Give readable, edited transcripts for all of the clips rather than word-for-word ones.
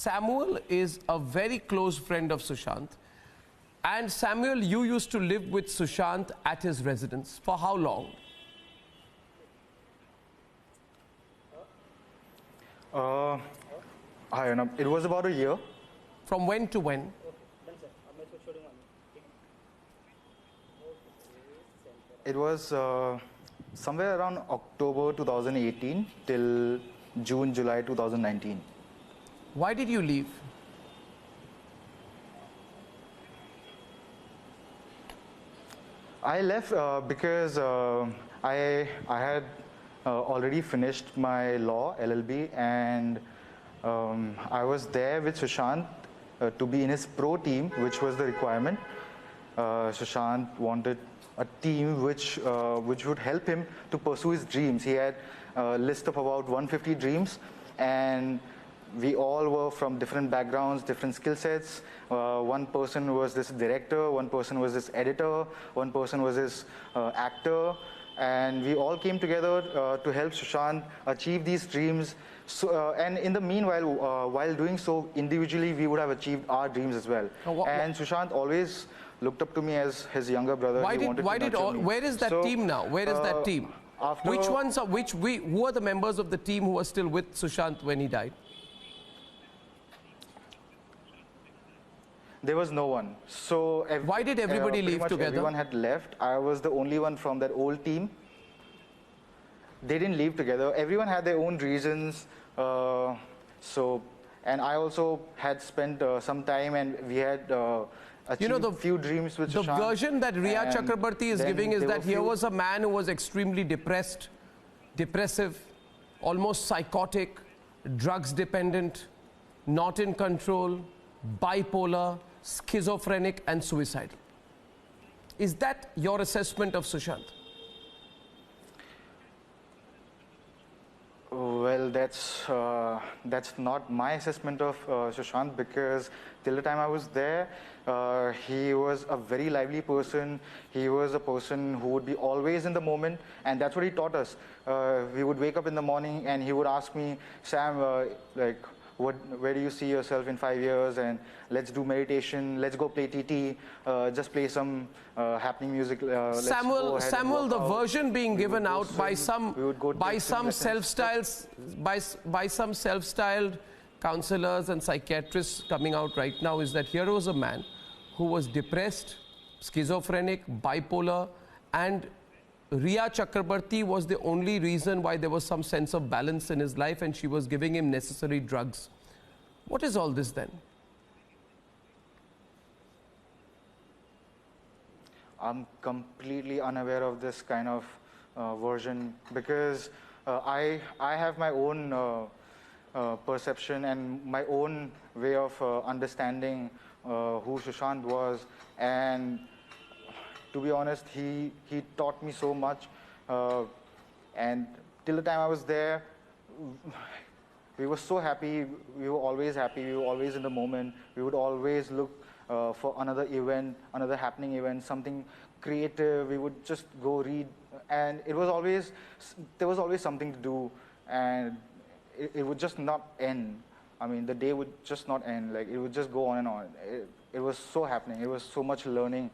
Samuel is a very close friend of Sushant. And Samuel, you used to live with Sushant at his residence. For how long? It was about a year. From when to when? It was somewhere around October 2018 till June, July 2019. Why did you leave? I left because I had already finished my law LLB, and I was there with Sushant to be in his pro team, which was the requirement. Sushant wanted a team which would help him to pursue his dreams. He had a list of about 150 dreams, and we all were from different backgrounds, different skill sets. One person was this director, one person was this editor, one person was this actor, and we all came together to help Sushant achieve these dreams. So, and in the meanwhile, while doing so, individually we would have achieved our dreams as well. And Sushant always looked up to me as his younger brother. Where is that team now? Where is that team? Who are the members of the team who were still with Sushant when he died? There was no one. So why did everybody leave together? Everyone had left. I was the only one from that old team. They didn't leave together. Everyone had their own reasons. And I also had spent some time, and we had achieved a few dreams with Sushant. The version that Riya Chakrabarti is giving is that here was a man who was extremely depressed, depressive, almost psychotic, drugs dependent, not in control, bipolar, schizophrenic and suicidal. Is that your assessment of Sushant? Well, that's not my assessment of Sushant, because till the time I was there, he was a very lively person. He was a person who would be always in the moment, and that's what he taught us. We would wake up in the morning and he would ask me, Sam, where do you see yourself in 5 years? And let's do meditation. Let's go play TT. Just play some happening music. Samuel, the version being given out by some self-styled counselors and psychiatrists coming out right now is that here was a man who was depressed, schizophrenic, bipolar, and Riya Chakrabarti was the only reason why there was some sense of balance in his life, and she was giving him necessary drugs. What is all this then? I'm completely unaware of this kind of version, because I have my own perception and my own way of understanding who Sushant was, and to be honest, he taught me so much, and till the time I was there, we were so happy. We were always happy. We were always in the moment. We would always look for another event, another happening event, something creative. We would just go read, and there was always something to do, and it would just not end. I mean, the day would just not end. Like, it would just go on and on. It was so happening. It was so much learning.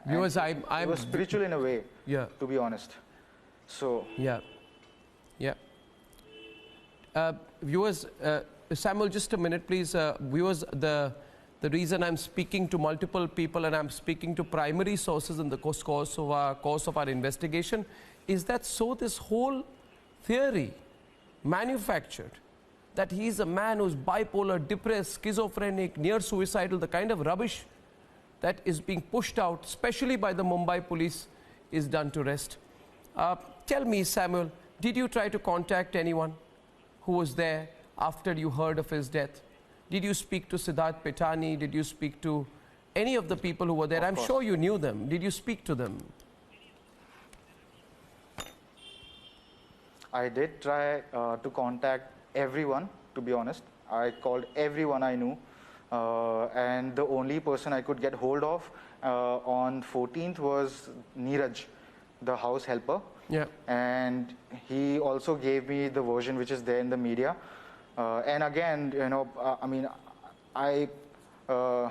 Viewers, it was spiritual in a way, to be honest. So viewers, Samuel, just a minute, please. Viewers, the reason I'm speaking to multiple people and I'm speaking to primary sources in the course of our investigation is that this whole theory manufactured that he's a man who's bipolar, depressed, schizophrenic, near suicidal, the kind of rubbish that is being pushed out, especially by the Mumbai police, is done to rest. Tell me, Samuel, did you try to contact anyone who was there after you heard of his death? Did you speak to Siddharth Pitani? Did you speak to any of the people who were there? I'm sure you knew them. Did you speak to them? I did try to contact everyone, to be honest. I called everyone I knew. And the only person I could get hold of on 14th was Neeraj, the house helper. Yeah. And he also gave me the version which is there in the media. And again, I mean, I uh,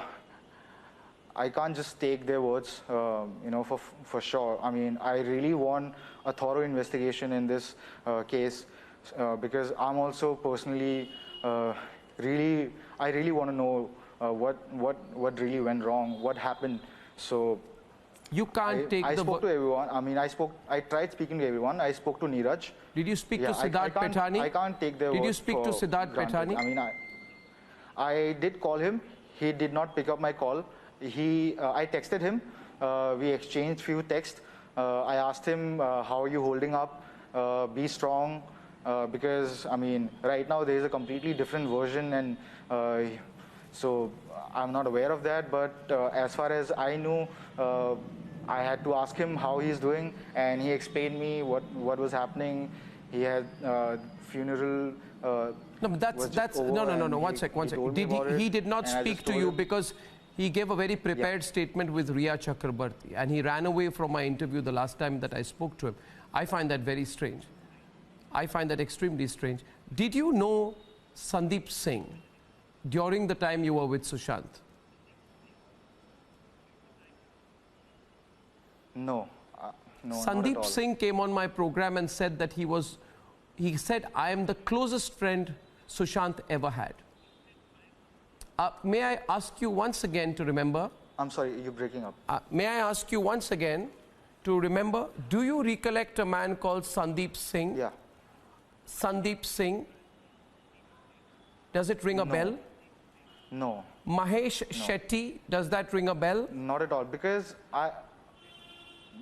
I can't just take their words, for sure. I mean, I really want a thorough investigation in this case because I'm also personally I really want to know what really went wrong, what happened. So You can't take I the... spoke to everyone. I mean, I tried speaking to everyone. I spoke to Neeraj. Did you speak Yeah, to Siddharth Petani? I can't take their Did you words speak to for Siddharth granted. Petani? I mean, I did call him. He did not pick up my call. I texted him. We exchanged few texts. I asked him, how are you holding up? Be strong. Because, I mean, right now there is a completely different version. And so I'm not aware of that. But as far as I knew, I had to ask him how he's doing. And he explained me what was happening. He had funeral. No, but that's no. One sec. He did not speak to you because he gave a very prepared statement with Riya Chakrabarti, and he ran away from my interview the last time that I spoke to him. I find that very strange. I find that extremely strange. Did you know Sandeep Singh during the time you were with Sushant? No, no, not at Sandeep all. Singh came on my program and said that he said, I am the closest friend Sushant ever had. May I ask you once again to remember? I'm sorry, you're breaking up. May I ask you once again to remember, do you recollect a man called Sandeep Singh? Yeah. Sandeep Singh? Does it ring a bell? No. Mahesh Shetty, does that ring a bell? Not at all, because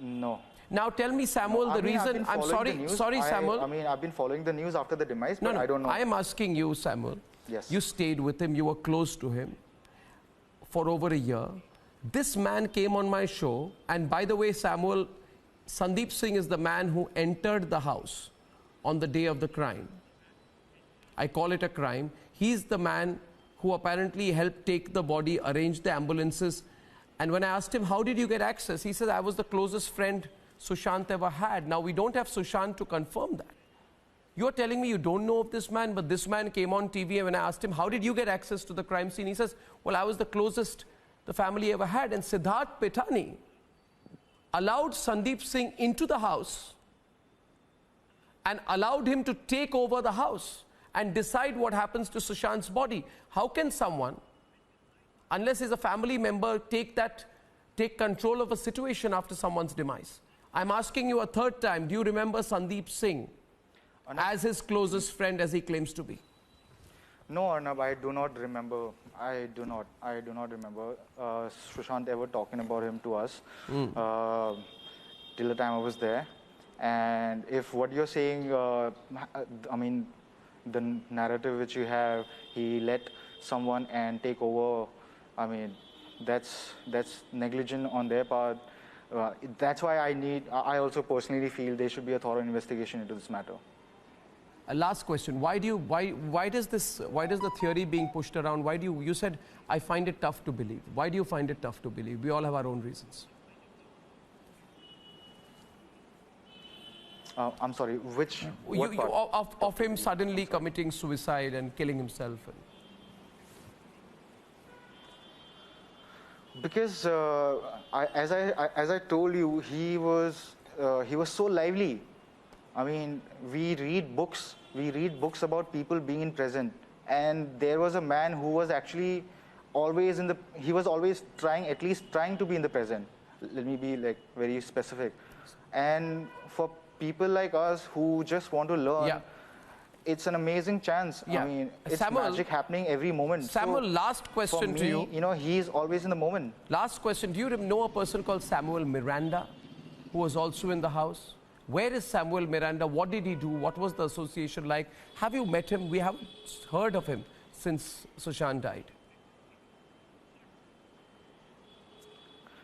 no. Now tell me, Samuel, the reason, I'm sorry, Samuel. I mean, I've been following the news after the demise, but I don't know. I am asking you, Samuel. Yes. You stayed with him, you were close to him for over a year. This man came on my show, and by the way, Samuel, Sandeep Singh is the man who entered the house on the day of the crime. I call it a crime. He's the man who apparently helped take the body, arrange the ambulances. And when I asked him, how did you get access? He said, I was the closest friend Sushant ever had. Now, we don't have Sushant to confirm that. You're telling me you don't know of this man, but this man came on TV, and when I asked him, how did you get access to the crime scene? He says, well, I was the closest the family ever had. And Siddharth Petani allowed Sandeep Singh into the house and allowed him to take over the house and decide what happens to Sushant's body. How can someone, unless he's a family member, take control of a situation after someone's demise? I'm asking you a third time, do you remember Sandeep Singh as his closest friend as he claims to be? No, Arnab, I do not remember. I do not remember Sushant ever talking about him to us till the time I was there. And if what you're saying, I mean, the narrative which you have, he let someone and take over, I mean, that's negligent on their part. That's why I also personally feel there should be a thorough investigation into this matter. Last question, why does the theory being pushed around, you said, I find it tough to believe. Why do you find it tough to believe? We all have our own reasons. I'm sorry, what part? Of him suddenly committing suicide and killing himself. Because as I told you, he was so lively. I mean, we read books about people being in present, and there was a man who was actually always he was always at least trying to be in the present. Let me be like very specific. And for people like us who just want to learn, it's an amazing chance. I mean, it's magic happening every moment. Samuel, last question to you. You know, he's always in the moment. Last question. Do you know a person called Samuel Miranda, who was also in the house? Where is Samuel Miranda? What did he do? What was the association like? Have you met him? We haven't heard of him since Sushant died.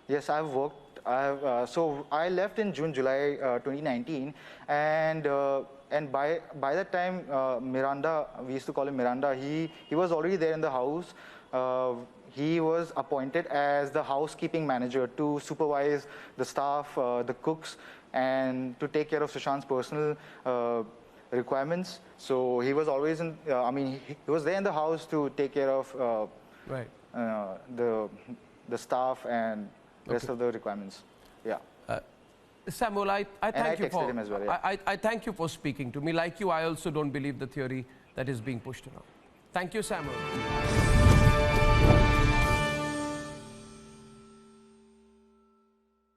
Yes, I've worked. So I left in July 2019, and by that time, Miranda, we used to call him Miranda. He was already there in the house. He was appointed as the housekeeping manager to supervise the staff, the cooks, and to take care of Sushant's personal requirements. So he was always in, I mean, he was there in the house to take care of Right. the staff and rest Okay. of the requirements. Yeah. Samuel, I I thank you texted for him as well, yeah. I thank you for speaking to me. Like you, I also don't believe the theory that is being pushed around. Thank you, Samuel.